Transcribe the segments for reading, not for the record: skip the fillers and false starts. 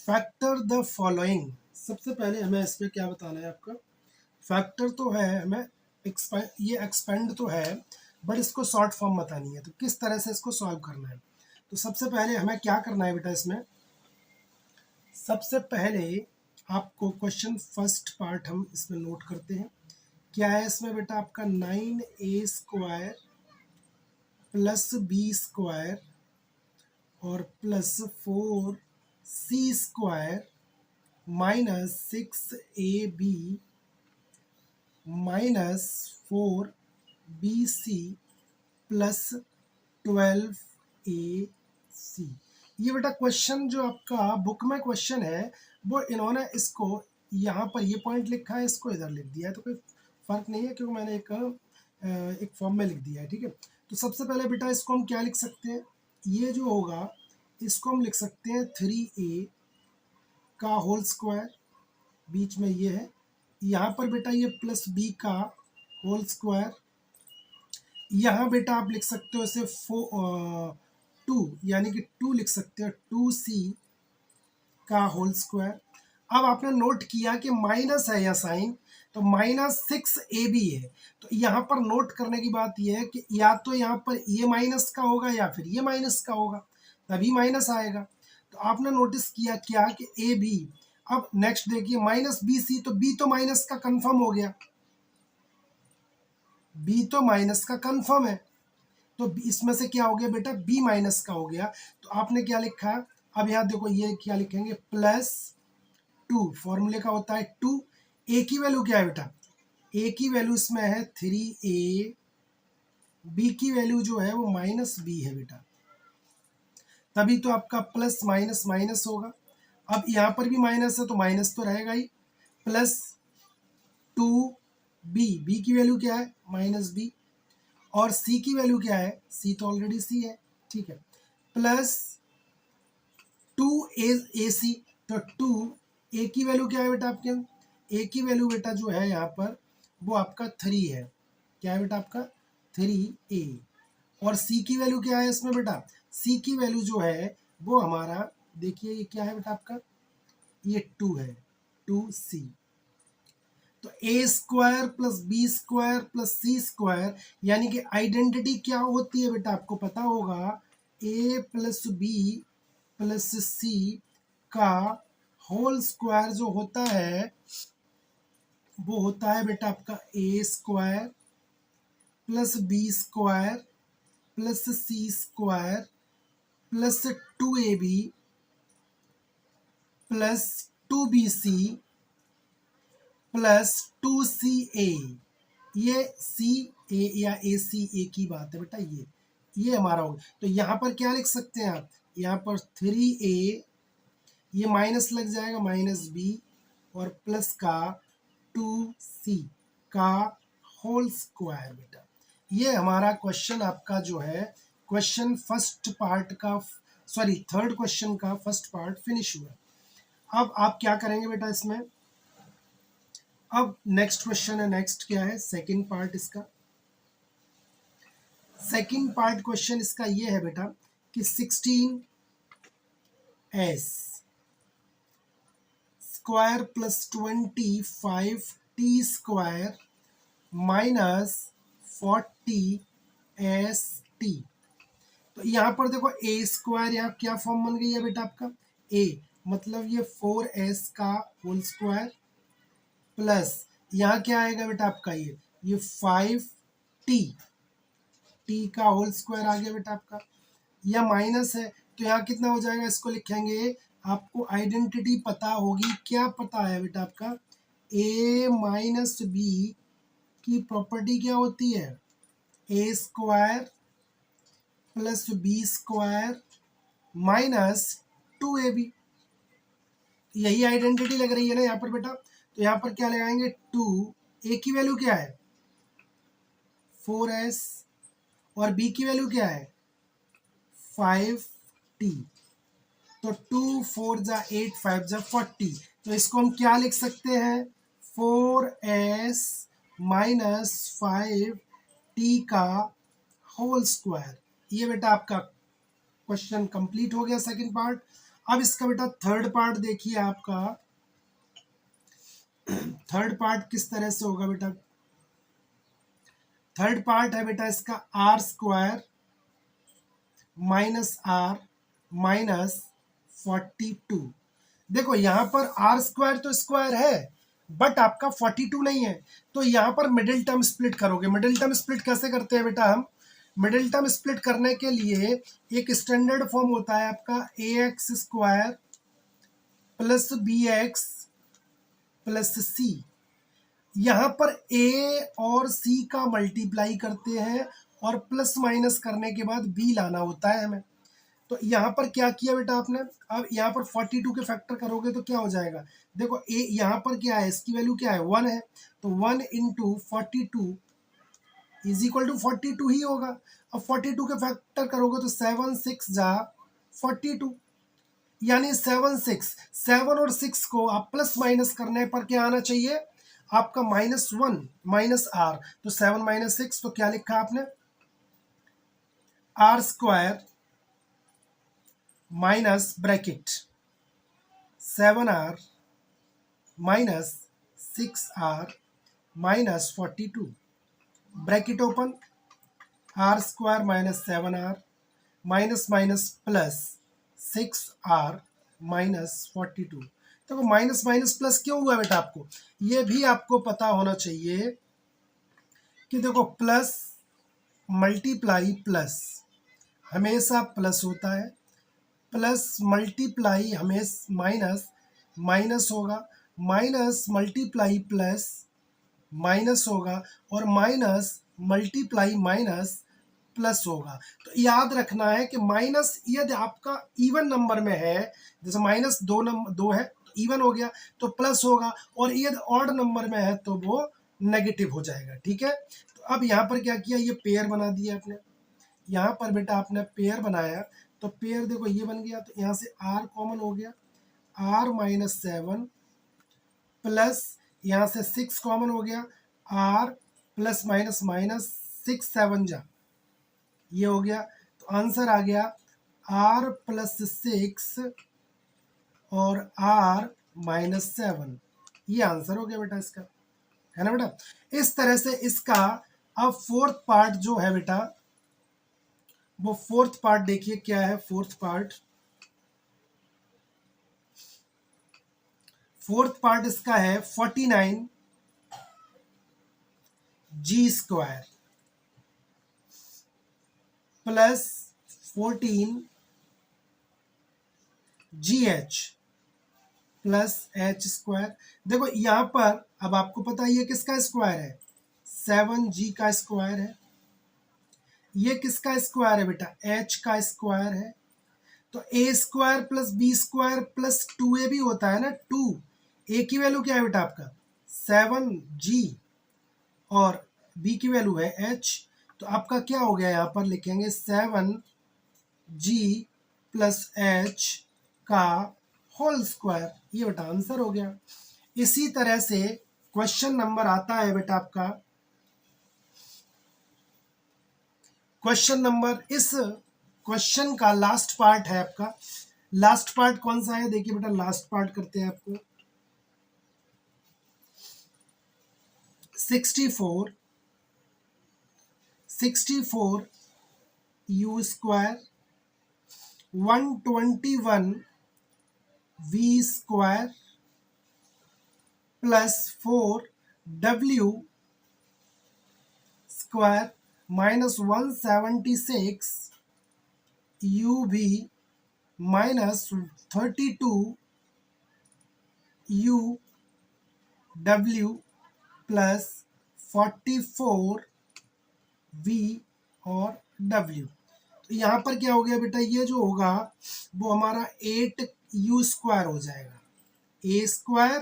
Factor the following. सबसे पहले हमें इस पे क्या बताना है आपका, फैक्टर तो है हमें, ये एक्सपेंड तो है, बट इसको शॉर्ट फॉर्म बतानी है, तो किस तरह से इसको सॉल्व करना है। तो सबसे पहले हमें क्या करना है बेटा, इसमें सबसे पहले आपको क्वेश्चन फर्स्ट पार्ट हम इसमें नोट करते हैं। क्या है इसमें बेटा आपका 9a² प्लस b² और plus 4c² minus 6ab minus 4bc plus 12ac। ये बेटा क्वेश्चन जो आपका बुक में क्वेश्चन है, वो इन्होंने इसको यहाँ पर ये पॉइंट लिखा है, इसको इधर लिख दिया है, तो कोई फर्क नहीं है क्योंकि मैंने एक फॉर्म में लिख दिया है। ठीक है, तो सबसे पहले बेटा इसको हम क्या लिख सकते हैं, ये जो होगा इसको हम लिख सकते हैं 3a का होल स्क्वायर, बीच में ये है, यहाँ पर बेटा ये प्लस b का होल स्क्वायर, यहाँ बेटा आप लिख सकते हो इसे 2 यानी कि 2 लिख सकते हो 2c का होल स्क्वायर। अब आपने नोट किया कि माइनस है या साइन, तो माइनस 6ab है, तो यहाँ पर नोट करने की बात यह है कि या तो यहाँ पर ये माइनस का होगा या फिर ये माइनस का होगा, तभी माइनस आएगा। तो आपने नोटिस किया क्या कि ए बी। अब नेक्स्ट देखिए माइनस बी सी, तो बी तो माइनस का कंफर्म हो गया, बी तो माइनस का कंफर्म है, तो इसमें से क्या हो गया बेटा, बी माइनस का हो गया। तो आपने क्या लिखा, अब यहाँ देखो ये क्या लिखेंगे, प्लस 2, फॉर्मूले का होता है 2। ए की वैल्यू क्या है बेटा, ए की वैल्यू इसमें है 3a, बी की वैल्यू जो है वो माइनस बी है बेटा, तभी तो आपका प्लस माइनस माइनस होगा। अब यहाँ पर भी माइनस है तो माइनस तो रहेगा ही, प्लस 2b, बी की वैल्यू क्या है माइनस बी, और c की वैल्यू क्या है, c तो ऑलरेडी c है, ठीक है, प्लस 2ac, तो 2a की वैल्यू क्या है बेटा आपके, a की वैल्यू बेटा जो है यहाँ पर वो आपका 3 है, क्या है बेटा आपका 3a, और c की वैल्यू क्या है इसमें बेटा, c की वैल्यू जो है वो हमारा देखिए ये क्या है बेटा आपका, ये 2 है, 2c। तो a² plus b² plus c² यानी कि आइडेंटिटी क्या होती है बेटा, आपको पता होगा, a प्लस बी प्लस सी का होल स्क्वायर जो होता है वो होता है बेटा आपका a² plus b² plus c² plus 2ab plus 2bc plus 2ca। ये सी ए या ए सी ए की बात है बेटा, ये हमारा होगा। तो यहाँ पर क्या लिख सकते हैं आप, यहाँ पर 3a, ये माइनस लग जाएगा माइनस बी, और प्लस का 2c का होल स्क्वायर बेटा। ये हमारा क्वेश्चन आपका जो है, क्वेश्चन फर्स्ट पार्ट का, सॉरी थर्ड क्वेश्चन का फर्स्ट पार्ट फिनिश हुआ। अब आप क्या करेंगे बेटा इसमें, अब नेक्स्ट क्वेश्चन है, नेक्स्ट क्या है सेकंड पार्ट इसका। सेकंड पार्ट क्वेश्चन इसका ये है बेटा कि 16s square plus 25t² minus 40st। तो यहाँ पर देखो a² यहाँ क्या फॉर्म बन गई है बेटा आपका, a मतलब ये 4s का होल स्क्वायर प्लस यहाँ क्या आएगा बेटा आपका, ये 5t का होल स्क्वायर आ गया बेटा आपका, यह माइनस है तो यहाँ कितना हो जाएगा, इसको लिखेंगे, आपको आइडेंटिटी पता होगी, क्या पता है बेटा आपका, a माइनस बी की प्रॉपर्टी क्या होती है, a² plus b² minus 2ab। यही आइडेंटिटी लग रही है ना यहाँ पर बेटा, तो यहाँ पर क्या लगाएंगे 2, a की वैल्यू क्या है 4s और b की वैल्यू क्या है 5t, तो 2 4 जा 8 5 जा 40, तो इसको हम क्या लिख सकते हैं 4s माइनस 5t का होल स्क्वायर। ये बेटा आपका क्वेश्चन कंप्लीट हो गया सेकंड पार्ट। अब इसका बेटा थर्ड पार्ट देखिए आपका, थर्ड पार्ट किस तरह से होगा बेटा। थर्ड पार्ट है बेटा इसका R square minus R minus 42। देखो यहाँ पर आर स्क्वायर तो स्क्वायर है बट आपका 42 नहीं है, तो यहाँ पर मिडिल टर्म स्प्लिट करोगे। मिडिल टर्म स्प्लिट कैसे करते हैं बेटा हम, मिडिल टर्म स्प्लिट करने के लिए एक स्टैंडर्ड फॉर्म होता है आपका a x square plus b x plus c. यहाँ पर ए और सी का मल्टीप्लाई करते हैं और प्लस माइनस करने के बाद बी लाना होता है हमें। तो यहाँ पर क्या किया बेटा आपने, अब यहाँ पर 42 के फैक्टर करोगे तो क्या हो जाएगा, देखो ए यहाँ पर क्या है, इसकी वैल्यू क्या है 1 है, तो 1 इंटू 42 इज इक्वल टू 42 ही होगा। अब 42 के फैक्टर करोगे तो 7 6 जा 42, यानी 7 और 6 को आप प्लस माइनस करने पर क्या आना चाहिए आपका -1 माइनस आर, तो 7 माइनस 6 तो क्या लिखा आपने R square minus bracket 7r minus 6r minus 42 bracket open, R square minus 7r minus minus plus 6r minus 42। तो माइनस माइनस प्लस क्यों हुआ बेटा, आपको ये भी आपको पता होना चाहिए कि देखो प्लस मल्टीप्लाई प्लस हमेशा प्लस होता है, प्लस मल्टीप्लाई हमेशा माइनस माइनस होगा, माइनस मल्टीप्लाई प्लस माइनस होगा, और माइनस मल्टीप्लाई माइनस प्लस होगा। तो याद रखना है कि माइनस यदि आपका इवन नंबर में है, जैसे माइनस 2 है तो इवन हो गया तो प्लस होगा, और यदि ऑड नंबर में है तो वो नेगेटिव हो जाएगा। ठीक है, तो अब यहाँ पर क्या किया, ये पेयर बना दिया आपने। यहाँ पर बेटा आपने पेयर बनाया तो पेयर देखो ये बन गया, तो यहाँ से r कॉमन हो गया, r माइनस 7 प्लस यहाँ से 6 कॉमन हो गया, r प्लस माइनस माइनस 6 7 जा, ये हो गया। तो आंसर आ गया r प्लस 6 और r माइनस 7, ये आंसर हो गया बेटा इसका, है ना बेटा। इस तरह से इसका अब फोर्थ पार्ट जो है बेटा, वो फोर्थ पार्ट देखिए क्या है। फोर्थ पार्ट इसका है 49 g square plus 14 g h plus h square. देखो यहां पर अब आपको पता है ये किसका स्क्वायर है, 7g का स्क्वायर है। ये किसका स्क्वायर है बेटा, h का स्क्वायर है। तो a square plus B square plus 2a भी होता है ना, 2a की वैल्यू क्या है बेटा आपका 7g और b की वैल्यू है h, तो आपका क्या हो गया, यहाँ पर लिखेंगे 7g प्लस h का होल स्क्वायर, ये बेटा आंसर हो गया। इसी तरह से क्वेश्चन नंबर आता है बेटा आपका, क्वेश्चन नंबर, इस क्वेश्चन का लास्ट पार्ट है आपका। लास्ट पार्ट कौन सा है, देखिए बेटा लास्ट पार्ट करते हैं आपको। 64 u square 121 v square plus 4w square minus 176 uv minus 32 uw plus 44 v और w। तो यहाँ पर क्या हो गया बेटा, ये जो होगा वो हमारा 8 u स्क्वायर हो जाएगा, a स्क्वायर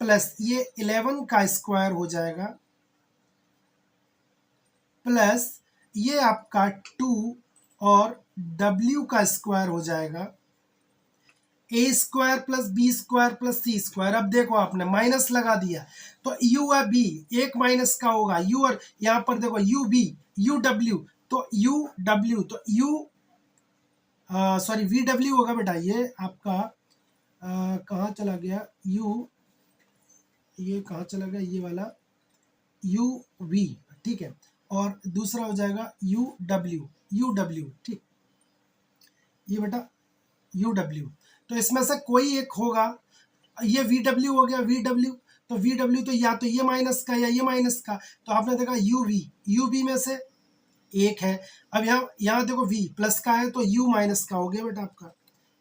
प्लस ये 11 का स्क्वायर हो जाएगा प्लस ये आपका 2 और w का स्क्वायर हो जाएगा, a square plus B square plus C square. अब देखो आपने माइनस लगा दिया तो u है b, एक माइनस का होगा u, और यहाँ पर देखो u b u w, तो u w, तो u सॉरी वी डब्ल्यू होगा बेटा, ये आपका कहाँ चला गया यू, ये कहाँ चला गया ये वाला यू वी, ठीक है, और दूसरा हो जाएगा यू डब्ल्यू, यू डब्ल्यू, ठीक, ये बेटा यू डब्ल्यू। तो इसमें से कोई एक होगा, ये वी डब्ल्यू हो गया, वी डब्ल्यू, तो वी डब्ल्यू तो या तो ये माइनस का या ये माइनस का, तो आपने देखा यू वी, यू वी में से एक है। अब यहाँ देखो v प्लस का है तो u माइनस का हो गया बेटा आपका,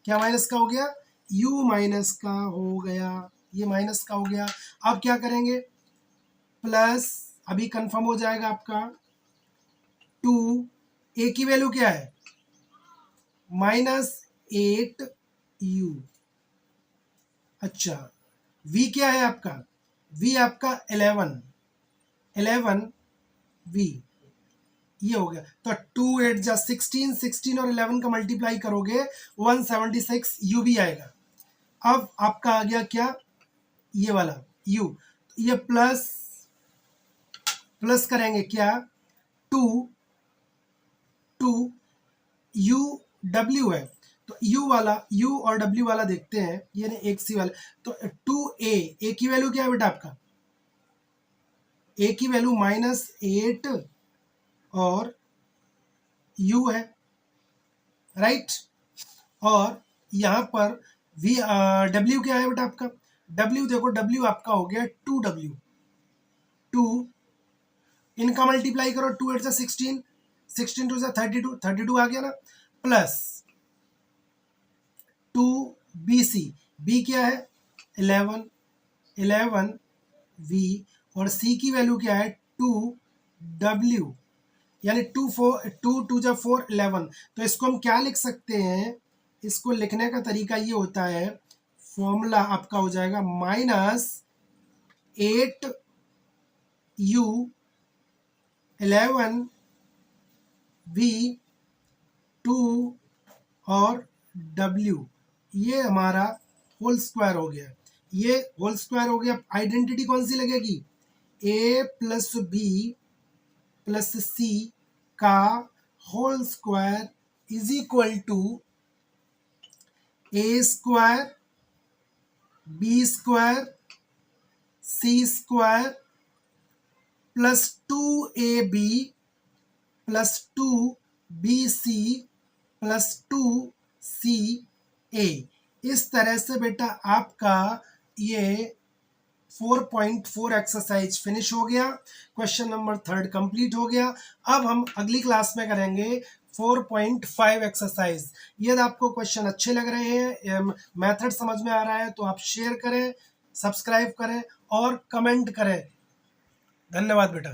क्या माइनस का हो गया, u माइनस का हो गया, ये माइनस का हो गया। अब क्या करेंगे, प्लस, अभी कंफर्म हो जाएगा आपका 2, a की वैल्यू क्या है -8u, अच्छा v क्या है आपका, v आपका 11 v, ये हो गया। तो 2 8 जा 16, 16 और 11 का मल्टीप्लाई करोगे 176 यू भी आएगा। अब आपका आ गया क्या, ये वाला u, ये प्लस करेंगे क्या 2 u w है, तो u वाला, u और w वाला देखते हैं, ये नहीं एक सी वाला, तो 2a की वैल्यू क्या है बेटा आपका, a की वैल्यू -8 और u है, राइट, और यहाँ पर v w क्या है बेटा आपका, w देखो w आपका हो गया 2w, 2 इनका मल्टीप्लाई करो, 2 8 से 16, 16 2 से 32, 32 आ गया ना, प्लस 2 bc, b क्या है 11 v, और c की वैल्यू क्या है 2w, यानी 2 2 जा 4 11। तो इसको हम क्या लिख सकते हैं, इसको लिखने का तरीका ये होता है, फॉर्मूला आपका हो जाएगा -8u 11 v 2 और w, ये हमारा होल स्क्वायर हो गया, ये होल स्क्वायर हो गया। आइडेंटिटी कौन सी लगेगी, a plus b plus c का whole square is equal to a square b square c square plus 2ab plus 2bc plus 2ca। इस तरह से बेटा आपका ये 4.4 एक्सरसाइज फिनिश हो गया, क्वेश्चन नंबर 3 कंप्लीट हो गया। अब हम अगली क्लास में करेंगे 4.5 एक्सरसाइज। यदि आपको क्वेश्चन अच्छे लग रहे हैं, मेथड समझ में आ रहा है, तो आप शेयर करें, सब्सक्राइब करें और कमेंट करें। धन्यवाद बेटा।